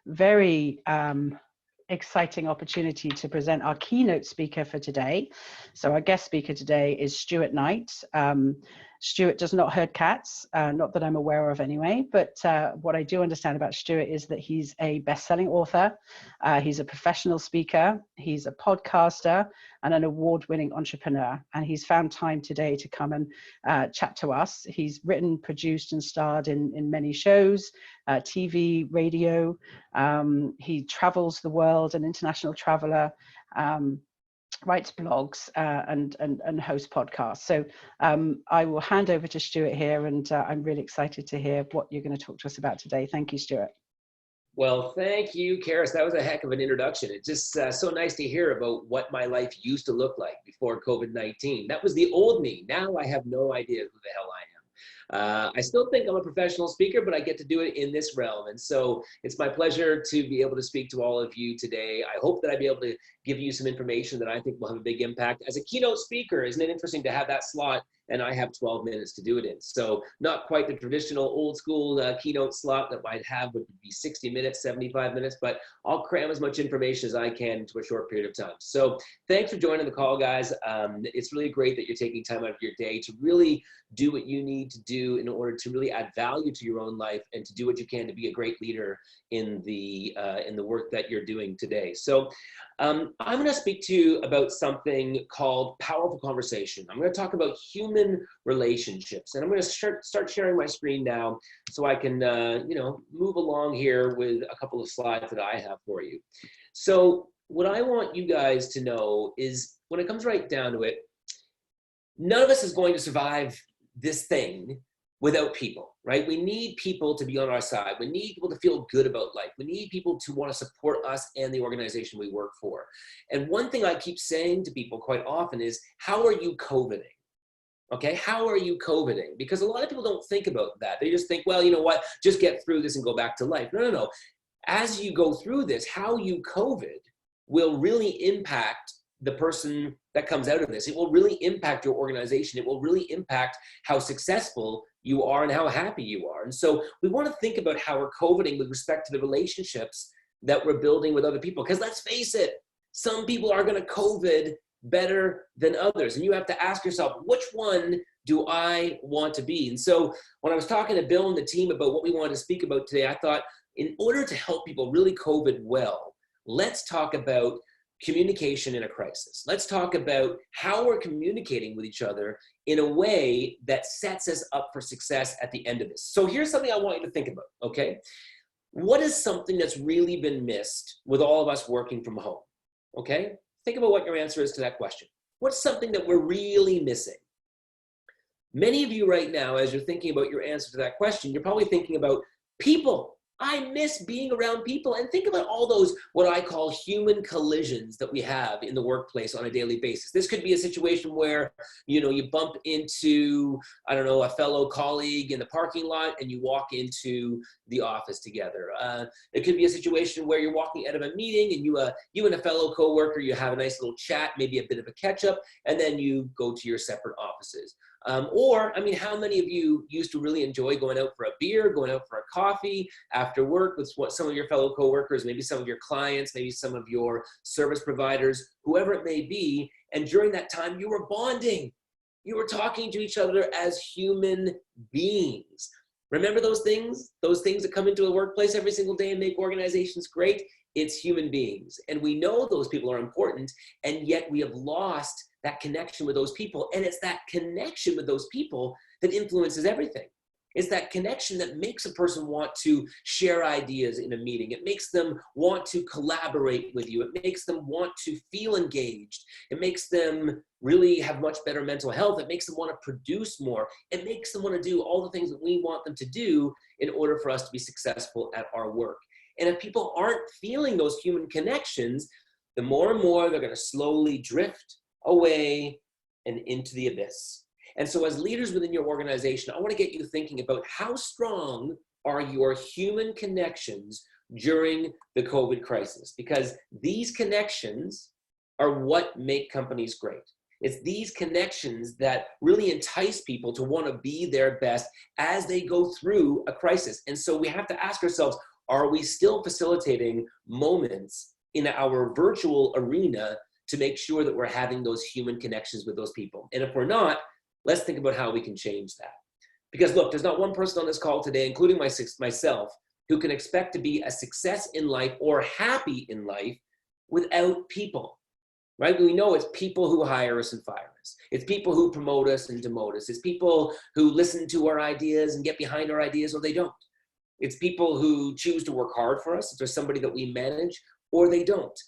Very exciting opportunity to present our keynote speaker for today. So our guest speaker today is Stuart Knight. Stuart does not herd cats, not that I'm aware of anyway, but what I do understand about Stuart is that he's a best-selling author, he's a professional speaker, he's a podcaster, and an award-winning entrepreneur. And he's found time today to come and chat to us. He's written, produced, and starred in many shows, TV, radio. He travels the world, an international traveler, writes blogs and hosts podcasts. So I will hand over to Stuart here, and I'm really excited to hear what you're going to talk to us about today. Thank you, Stuart. Well, thank you, Karis. That was a heck of an introduction. It's just so nice to hear about what my life used to look like before COVID-19. That was the old me. Now I have no idea who the hell I am. I still think I'm a professional speaker, but I get to do it in this realm. And so it's my pleasure to be able to speak to all of you today. I hope that I'll be able to give you some information that I think will have a big impact. As a keynote speaker, isn't it interesting to have that slot? And I have 12 minutes to do it in. So not quite the traditional old school keynote slot that I'd have would be 60 minutes, 75 minutes, but I'll cram as much information as I can into a short period of time. So thanks for joining the call, guys. It's really great that you're taking time out of your day to really do what you need to do in order to really add value to your own life and to do what you can to be a great leader in the work that you're doing today. So I'm going to speak to you about something called powerful conversation. I'm going to talk about human relationships, and I'm going to start sharing my screen now so I can move along here with a couple of slides that I have for you. So what I want you guys to know is, when it comes right down to it, none of us is going to survive this thing without people, right? We need people to be on our side. We need people to feel good about life. We need people to want to support us and the organization we work for. And one thing I keep saying to people quite often is, how are you COVIDing? Okay, how are you COVIDing? Because a lot of people don't think about that. They just think, well, you know what, just get through this and go back to life. No. As you go through this, how you COVID will really impact the person that comes out of this. It will really impact your organization. It will really impact how successful you are and how happy you are. And so we want to think about how we're COVIDing with respect to the relationships that we're building with other people. Because let's face it, some people are going to COVID better than others. And you have to ask yourself, which one do I want to be? And so when I was talking to Bill and the team about what we wanted to speak about today, I thought, in order to help people really COVID well, let's talk about communication in a crisis. Let's talk about how we're communicating with each other in a way that sets us up for success at the end of this. So here's something I want you to think about, okay? What is something that's really been missed with all of us working from home, okay? Think about what your answer is to that question. What's something that we're really missing? Many of you right now, as you're thinking about your answer to that question, you're probably thinking about people. I miss being around people. And think about all those, what I call human collisions that we have in the workplace on a daily basis. This could be a situation where, you bump into, I don't know, a fellow colleague in the parking lot and you walk into the office together. It could be a situation where you're walking out of a meeting and you and a fellow coworker, you have a nice little chat, maybe a bit of a catch up, and then you go to your separate offices. How many of you used to really enjoy going out for a beer, going out for a coffee after work with some of your fellow coworkers, maybe some of your clients, maybe some of your service providers, whoever it may be, and during that time you were bonding. You were talking to each other as human beings. Remember those things that come into a workplace every single day and make organizations great? It's human beings. And we know those people are important, and yet we have lost that connection with those people. And it's that connection with those people that influences everything. It's that connection that makes a person want to share ideas in a meeting. It makes them want to collaborate with you. It makes them want to feel engaged. It makes them really have much better mental health. It makes them want to produce more. It makes them want to do all the things that we want them to do in order for us to be successful at our work. And if people aren't feeling those human connections, the more and more they're going to slowly drift away and into the abyss. And so as leaders within your organization, I want to get you thinking about how strong are your human connections during the COVID crisis, because these connections are what make companies great. It's these connections that really entice people to want to be their best as they go through a crisis. And so we have to ask ourselves, Are we still facilitating moments in our virtual arena to make sure that we're having those human connections with those people? And if we're not, let's think about how we can change that. Because look, there's not one person on this call today, including myself, who can expect to be a success in life or happy in life without people, right? We know it's people who hire us and fire us. It's people who promote us and demote us. It's people who listen to our ideas and get behind our ideas, or they don't. It's people who choose to work hard for us if there's somebody that we manage, or they don't.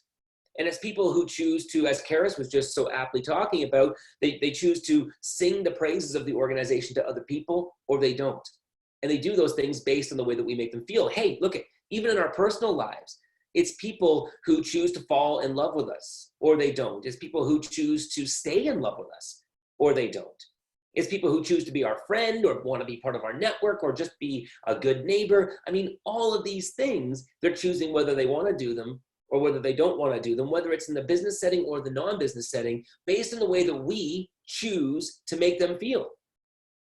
And it's people who choose to, as Karis was just so aptly talking about, they choose to sing the praises of the organization to other people, or they don't. And they do those things based on the way that we make them feel. Hey, look, even in our personal lives, it's people who choose to fall in love with us, or they don't. It's people who choose to stay in love with us, or they don't. It's people who choose to be our friend or want to be part of our network or just be a good neighbor. I mean, all of these things, they're choosing whether they want to do them or whether they don't want to do them, whether it's in the business setting or the non-business setting, based on the way that we choose to make them feel.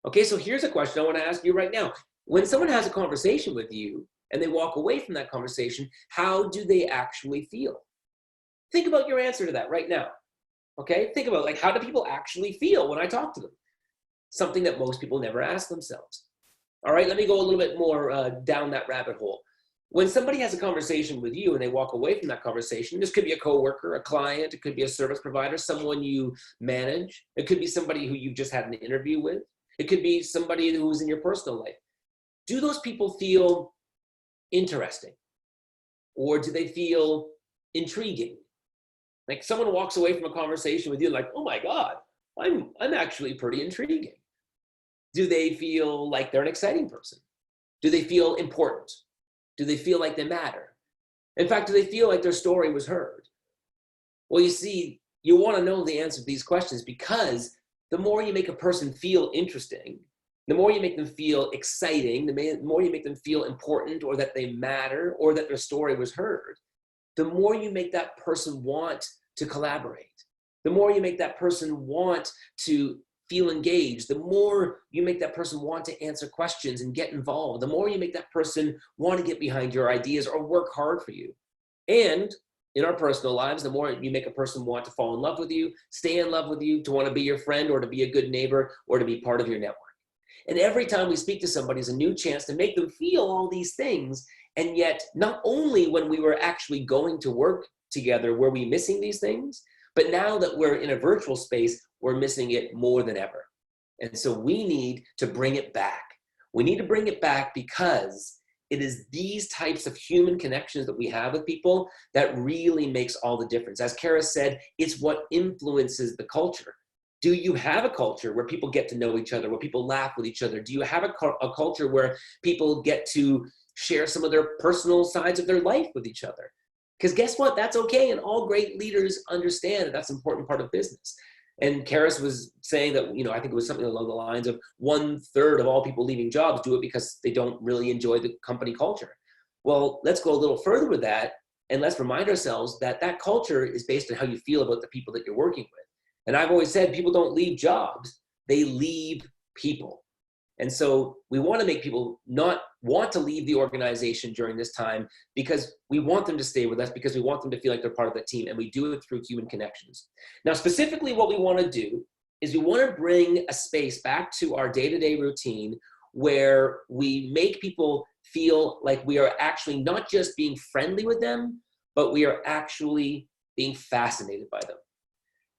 Okay, so here's a question I want to ask you right now. When someone has a conversation with you and they walk away from that conversation, how do they actually feel? Think about your answer to that right now. Okay, think about, like, how do people actually feel when I talk to them? Something that most people never ask themselves. All right, let me go a little bit more down that rabbit hole. When somebody has a conversation with you and they walk away from that conversation, this could be a coworker, a client, it could be a service provider, someone you manage. It could be somebody who you've just had an interview with. It could be somebody who's in your personal life. Do those people feel interesting? Or do they feel intriguing? Like someone walks away from a conversation with you like, oh my God, I'm actually pretty intriguing. Do they feel like they're an exciting person? Do they feel important? Do they feel like they matter? In fact, do they feel like their story was heard? Well, you see, you want to know the answer to these questions, because the more you make a person feel interesting, the more you make them feel exciting, the more you make them feel important, or that they matter, or that their story was heard, the more you make that person want to collaborate. The more you make that person want to feel engaged, the more you make that person want to answer questions and get involved, the more you make that person want to get behind your ideas or work hard for you. And in our personal lives, the more you make a person want to fall in love with you, stay in love with you, to want to be your friend or to be a good neighbor or to be part of your network. And every time we speak to somebody is a new chance to make them feel all these things. And yet, not only when we were actually going to work together were we missing these things, but now that we're in a virtual space, we're missing it more than ever. And so we need to bring it back. We need to bring it back because it is these types of human connections that we have with people that really makes all the difference. As Kara said, it's what influences the culture. Do you have a culture where people get to know each other, where people laugh with each other? Do you have a culture where people get to share some of their personal sides of their life with each other? Because guess what? That's okay. And all great leaders understand that that's an important part of business. And Karis was saying that, I think it was something along the lines of 1/3 of all people leaving jobs do it because they don't really enjoy the company culture. Well, let's go a little further with that. And let's remind ourselves that that culture is based on how you feel about the people that you're working with. And I've always said people don't leave jobs, they leave people. And so we want to make people not want to leave the organization during this time, because we want them to stay with us, because we want them to feel like they're part of the team, and we do it through human connections. Now, specifically what we want to do is we want to bring a space back to our day-to-day routine where we make people feel like we are actually not just being friendly with them, but we are actually being fascinated by them.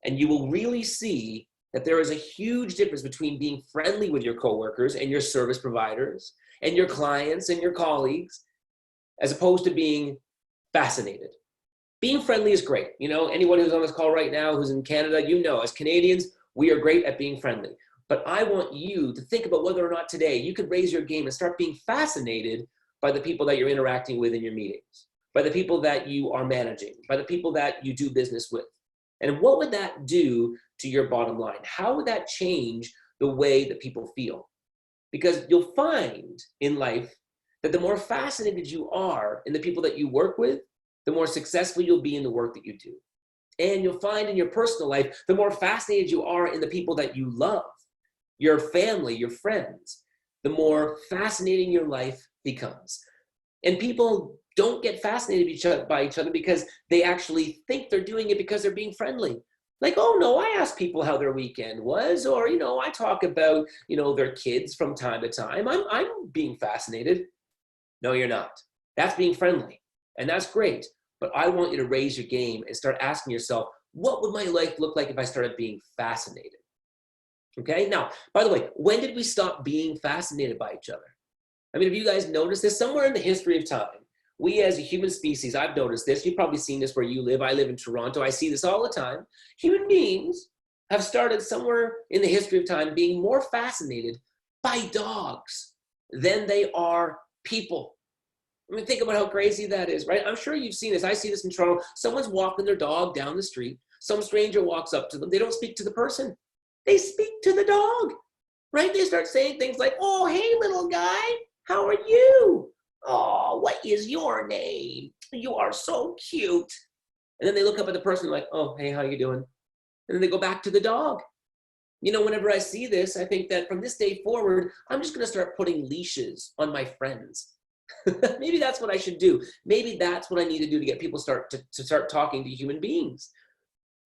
And you will really see that there is a huge difference between being friendly with your coworkers and your service providers and your clients and your colleagues, as opposed to being fascinated. Being friendly is great. Anyone who's on this call right now who's in Canada, as Canadians, we are great at being friendly. But I want you to think about whether or not today you could raise your game and start being fascinated by the people that you're interacting with in your meetings, by the people that you are managing, by the people that you do business with. And what would that do to your bottom line? How would that change the way that people feel? Because you'll find in life that the more fascinated you are in the people that you work with, the more successful you'll be in the work that you do. And you'll find in your personal life, the more fascinated you are in the people that you love, your family, your friends, the more fascinating your life becomes. And people don't get fascinated by each other because they actually think they're doing it because they're being friendly. Like, oh no, I ask people how their weekend was, or, I talk about, their kids from time to time. I'm being fascinated. No, you're not. That's being friendly. And that's great. But I want you to raise your game and start asking yourself, what would my life look like if I started being fascinated? Okay. Now, by the way, when did we stop being fascinated by each other? I mean, have you guys noticed this? Somewhere in the history of time, we as a human species, I've noticed this. You've probably seen this where you live. I live in Toronto. I see this all the time. Human beings have started somewhere in the history of time being more fascinated by dogs than they are people. I mean, think about how crazy that is, right? I'm sure you've seen this. I see this in Toronto. Someone's walking their dog down the street. Some stranger walks up to them. They don't speak to the person. They speak to the dog, right? They start saying things like, oh, hey, little guy, how are you? Oh, what is your name? You are so cute. And then they look up at the person like, oh, hey, how you doing? And then they go back to the dog. Whenever I see this, I think that from this day forward, I'm just going to start putting leashes on my friends. Maybe that's what I should do. Maybe that's what I need to do to get people to start talking to human beings.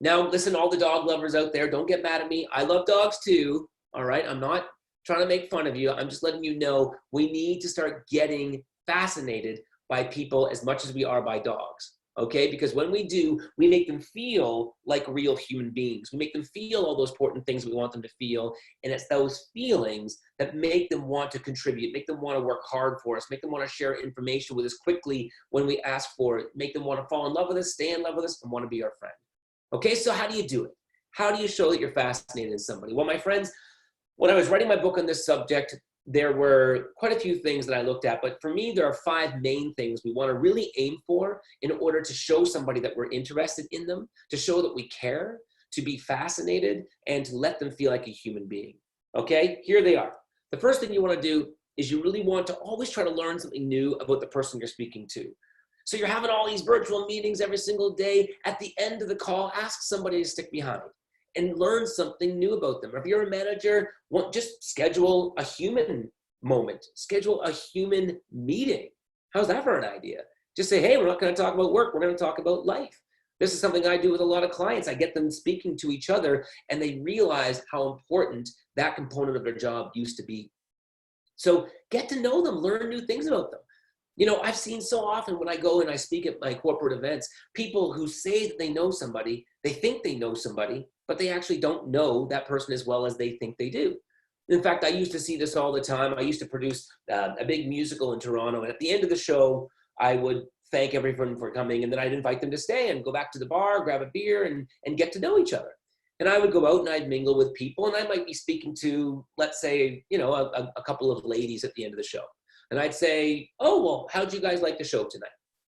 Now, listen, all the dog lovers out there, don't get mad at me. I love dogs too. All right. I'm not trying to make fun of you. I'm just letting you know we need to start getting fascinated by people as much as we are by dogs. Okay, because when we do, we make them feel like real human beings. We make them feel all those important things we want them to feel. And it's those feelings that make them want to contribute, make them want to work hard for us, make them want to share information with us quickly when we ask for it, make them want to fall in love with us, stay in love with us, and want to be our friend. Okay, so how do you do it? How do you show that you're fascinated in somebody? Well, my friends, when I was writing my book on this subject, there were quite a few things that I looked at, but for me, there are 5 main things we want to really aim for in order to show somebody that we're interested in them, to show that we care, to be fascinated, and to let them feel like a human being. Okay, here they are. The first thing you want to do is you really want to always try to learn something new about the person you're speaking to. So you're having all these virtual meetings every single day. At the end of the call, ask somebody to stick behind and learn something new about them. If you're a manager, just schedule a human moment. Schedule a human meeting. How's that for an idea? Just say, hey, we're not going to talk about work. We're going to talk about life. This is something I do with a lot of clients. I get them speaking to each other, and they realize how important that component of their job used to be. So get to know them. Learn new things about them. I've seen so often when I go and I speak at my corporate events, people who say that they know somebody, they think they know somebody, but they actually don't know that person as well as they think they do. In fact, I used to see this all the time. I used to produce a big musical in Toronto, and at the end of the show, I would thank everyone for coming, and then I'd invite them to stay and go back to the bar, grab a beer, and get to know each other. And I would go out and I'd mingle with people, and I might be speaking to, let's say, a couple of ladies at the end of the show. And I'd say, oh, well, how'd you guys like the show tonight?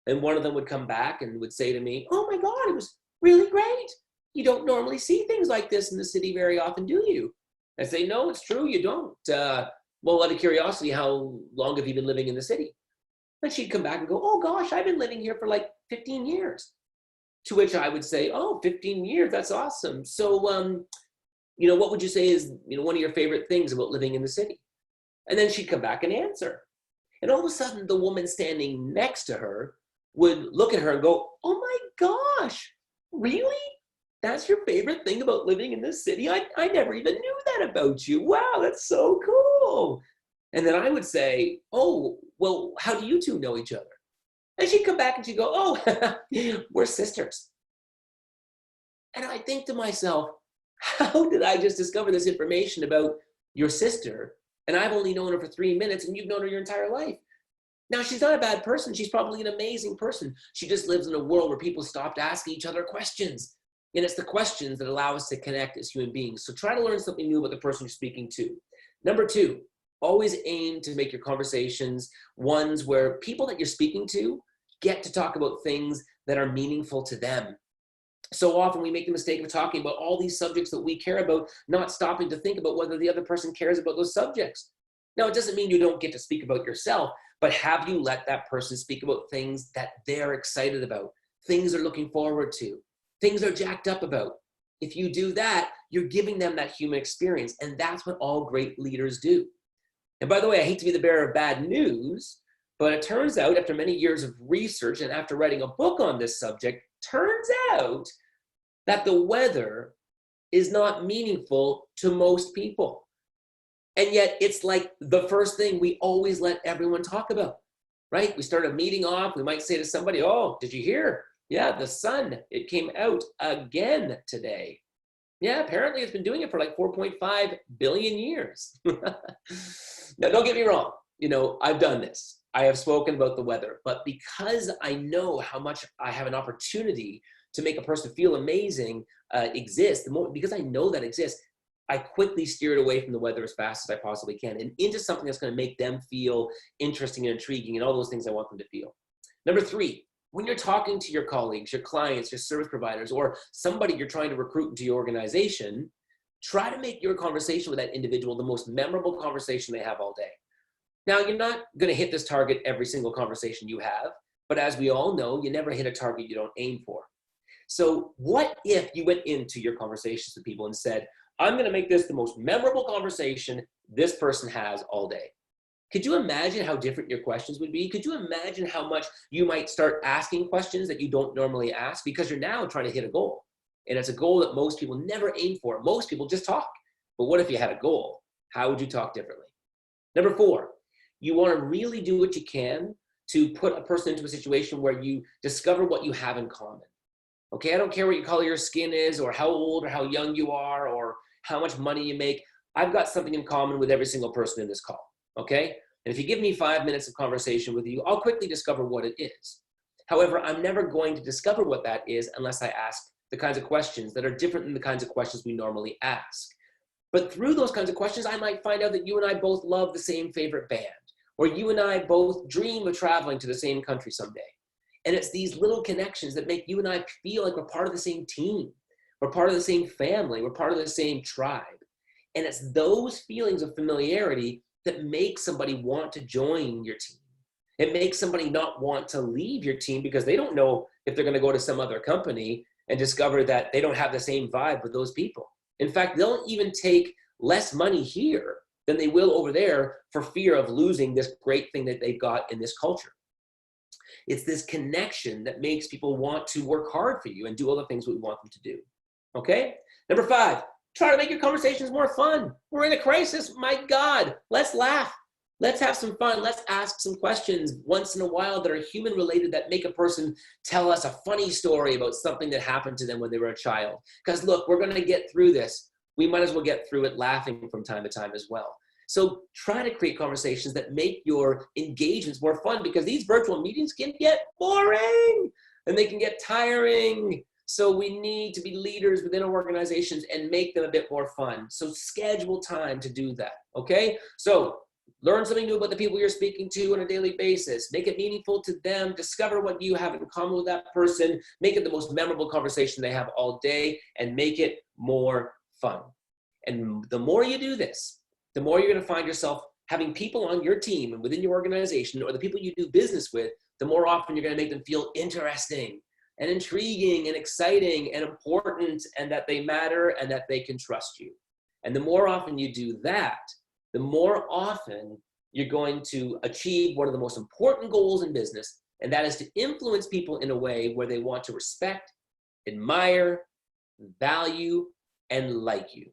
And one of them would come back and would say to me, oh my God, it was really great. You don't normally see things like this in the city very often, do you? I say, no, it's true, you don't. Well, out of curiosity, how long have you been living in the city? And she'd come back and go, oh gosh, I've been living here for like 15 years. To which I would say, oh, 15 years, that's awesome. So, what would you say is, one of your favorite things about living in the city? And then she'd come back and answer. And all of a sudden, the woman standing next to her would look at her and go, oh my gosh, really? That's your favorite thing about living in this city? I never even knew that about you. Wow, that's so cool. And then I would say, oh, well, how do you two know each other? And she'd come back and she'd go, oh, we're sisters. And I think to myself, how did I just discover this information about your sister? And I've only known her for 3 minutes, and you've known her your entire life. Now, she's not a bad person. She's probably an amazing person. She just lives in a world where people stopped asking each other questions. And it's the questions that allow us to connect as human beings. So try to learn something new about the person you're speaking to. Number 2, always aim to make your conversations ones where people that you're speaking to get to talk about things that are meaningful to them. So often we make the mistake of talking about all these subjects that we care about, not stopping to think about whether the other person cares about those subjects. Now, it doesn't mean you don't get to speak about yourself, but have you let that person speak about things that they're excited about, things they're looking forward to, things they're jacked up about? If you do that, you're giving them that human experience, and that's what all great leaders do. And by the way, I hate to be the bearer of bad news, But it turns out, after many years of research and after writing a book on this subject, turns out that the weather is not meaningful to most people. And yet it's like the first thing we always let everyone talk about, right? We start a meeting off, we might say to somebody, oh, did you hear? Yeah, the sun, it came out again today. Yeah, apparently it's been doing it for like 4.5 billion years. Now, don't get me wrong. You know, I've done this. I have spoken about the weather, but because I know how much I have an opportunity to make a person feel amazing because I know that exists, I quickly steer it away from the weather as fast as I possibly can and into something that's going to make them feel interesting and intriguing and all those things I want them to feel. Number 3, when you're talking to your colleagues, your clients, your service providers, or somebody you're trying to recruit into your organization, try to make your conversation with that individual the most memorable conversation they have all day. Now, you're not going to hit this target every single conversation you have, but as we all know, you never hit a target you don't aim for. So what if you went into your conversations with people and said, I'm going to make this the most memorable conversation this person has all day? Could you imagine how different your questions would be? Could you imagine how much you might start asking questions that you don't normally ask because you're now trying to hit a goal? And it's a goal that most people never aim for. Most people just talk. But what if you had a goal? How would you talk differently? Number 4, you want to really do what you can to put a person into a situation where you discover what you have in common. Okay, I don't care what color your skin is or how old or how young you are or how much money you make. I've got something in common with every single person in this call, okay? And if you give me 5 minutes of conversation with you, I'll quickly discover what it is. However, I'm never going to discover what that is unless I ask the kinds of questions that are different than the kinds of questions we normally ask. But through those kinds of questions, I might find out that you and I both love the same favorite band, or you and I both dream of traveling to the same country someday. And it's these little connections that make you and I feel like we're part of the same team. We're part of the same family. We're part of the same tribe. And it's those feelings of familiarity that make somebody want to join your team. It makes somebody not want to leave your team because they don't know if they're going to go to some other company and discover that they don't have the same vibe with those people. In fact, they'll even take less money here than they will over there for fear of losing this great thing that they've got in this culture. It's this connection that makes people want to work hard for you and do all the things we want them to do. Okay? Number 5, try to make your conversations more fun. We're in a crisis. My God, let's laugh. Let's have some fun. Let's ask some questions once in a while that are human related that make a person tell us a funny story about something that happened to them when they were a child. Because look, we're going to get through this. We might as well get through it laughing from time to time as well. So try to create conversations that make your engagements more fun because these virtual meetings can get boring and they can get tiring. So we need to be leaders within our organizations and make them a bit more fun. So schedule time to do that, okay? So learn something new about the people you're speaking to on a daily basis. Make it meaningful to them. Discover what you have in common with that person. Make it the most memorable conversation they have all day and make it more fun. And the more you do this, the more you're going to find yourself having people on your team and within your organization or the people you do business with, the more often you're going to make them feel interesting and intriguing and exciting and important and that they matter and that they can trust you. And the more often you do that, the more often you're going to achieve one of the most important goals in business, and that is to influence people in a way where they want to respect, admire, value, and like you.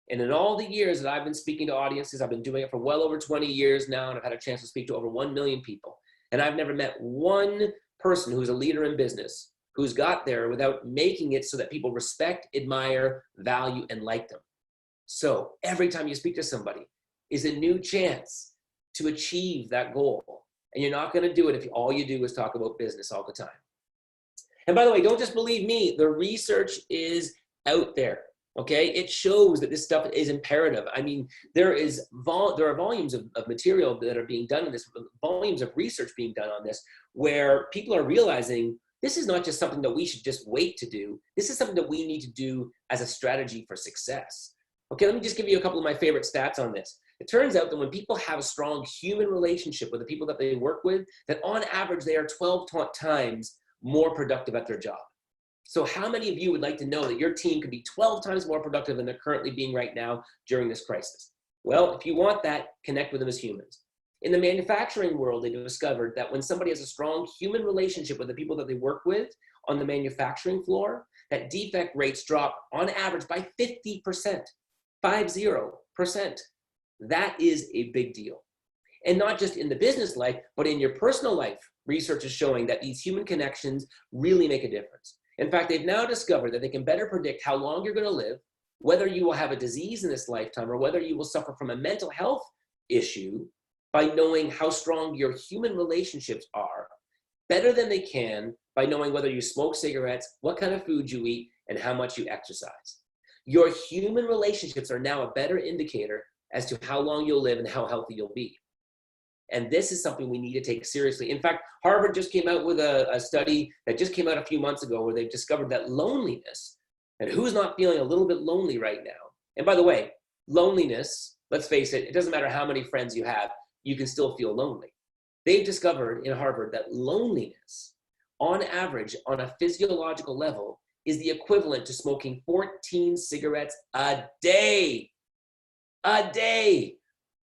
And in all the years that I've been speaking to audiences, I've been doing it for well over 20 years now, and I've had a chance to speak to over 1 million people. And I've never met one person who's a leader in business who's got there without making it so that people respect, admire, value, and like them. So every time you speak to somebody is a new chance to achieve that goal. And you're not going to do it if all you do is talk about business all the time. And by the way, don't just believe me. The research is out there. Okay, it shows that this stuff is imperative. I mean, there are volumes of material that are being done on this, volumes of research being done on this, where people are realizing this is not just something that we should just wait to do. This is something that we need to do as a strategy for success. Okay, let me just give you a couple of my favorite stats on this. It turns out that when people have a strong human relationship with the people that they work with, that on average, they are 12 times more productive at their job. So how many of you would like to know that your team could be 12 times more productive than they're currently being right now during this crisis? Well, if you want that, connect with them as humans. In the manufacturing world, they discovered that when somebody has a strong human relationship with the people that they work with on the manufacturing floor, that defect rates drop on average by 50%, 50%. That is a big deal. And not just in the business life, but in your personal life. Research is showing that these human connections really make a difference. In fact, they've now discovered that they can better predict how long you're going to live, whether you will have a disease in this lifetime, or whether you will suffer from a mental health issue by knowing how strong your human relationships are, better than they can by knowing whether you smoke cigarettes, what kind of food you eat, and how much you exercise. Your human relationships are now a better indicator as to how long you'll live and how healthy you'll be. And this is something we need to take seriously. In fact, Harvard just came out with a study that just came out a few months ago where they've discovered that loneliness, and who's not feeling a little bit lonely right now? And by the way, loneliness, let's face it, it doesn't matter how many friends you have, you can still feel lonely. They've discovered in Harvard that loneliness, on average, on a physiological level, is the equivalent to smoking 14 cigarettes a day. A day.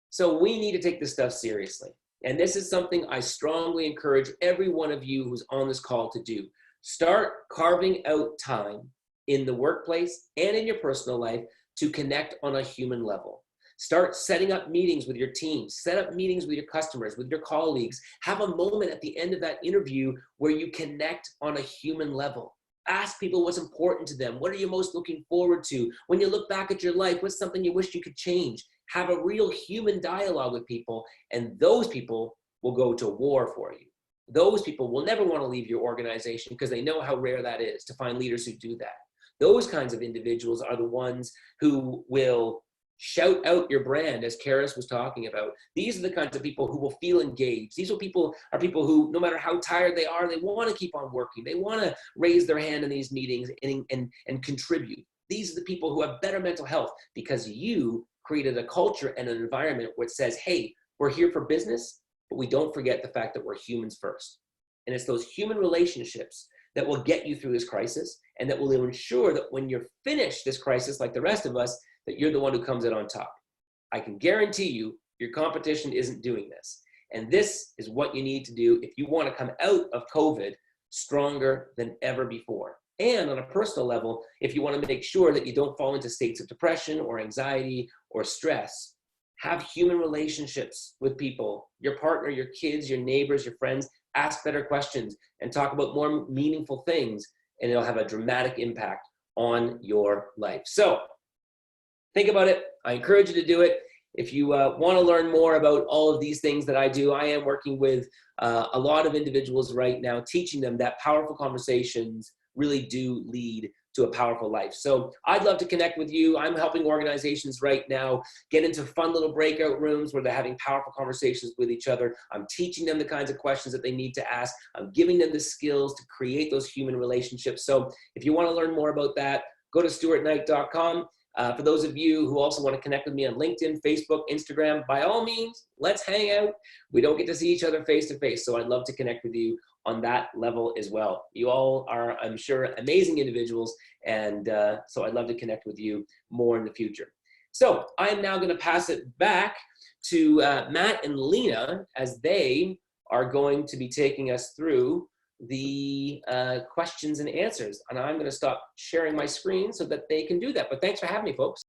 So we need to take this stuff seriously. And this is something I strongly encourage every one of you who's on this call to do. Start carving out time in the workplace and in your personal life to connect on a human level. Start setting up meetings with your team, set up meetings with your customers, with your colleagues. Have a moment at the end of that interview where you connect on a human level. Ask people what's important to them. What are you most looking forward to? When you look back at your life, what's something you wish you could change? Have a real human dialogue with people, and those people will go to war for you. Those people will never want to leave your organization because they know how rare that is to find leaders who do that. Those kinds of individuals are the ones who will shout out your brand, as Karis was talking about. These are the kinds of people who will feel engaged. These are people who, no matter how tired they are, they want to keep on working. They want to raise their hand in these meetings and contribute. These are the people who have better mental health because you created a culture and an environment which says, hey, we're here for business, but we don't forget the fact that we're humans first. And it's those human relationships that will get you through this crisis and that will ensure that when you're finished this crisis, like the rest of us, that you're the one who comes out on top. I can guarantee you your competition isn't doing this. And this is what you need to do if you want to come out of COVID stronger than ever before. And on a personal level, if you want to make sure that you don't fall into states of depression or anxiety or stress, have human relationships with people, your partner, your kids, your neighbors, your friends. Ask better questions and talk about more meaningful things, and it'll have a dramatic impact on your life. So think about it. I encourage you to do it. If you want to learn more about all of these things that I do, I am working with a lot of individuals right now, teaching them that powerful conversations really do lead to a powerful life. So I'd love to connect with you. I'm helping organizations right now get into fun little breakout rooms where they're having powerful conversations with each other. I'm teaching them the kinds of questions that they need to ask. I'm giving them the skills to create those human relationships. So if you want to learn more about that, go to stuartknight.com. For those of you who also want to connect with me on LinkedIn, Facebook, Instagram, by all means, let's hang out. We don't get to see each other face to face, so I'd love to connect with you on that level as well. You all are, I'm sure, amazing individuals, and so I'd love to connect with you more in the future. So I'm now going to pass it back to Matt and Lena as they are going to be taking us through the questions and answers. And I'm going to stop sharing my screen so that they can do that. But thanks for having me, folks.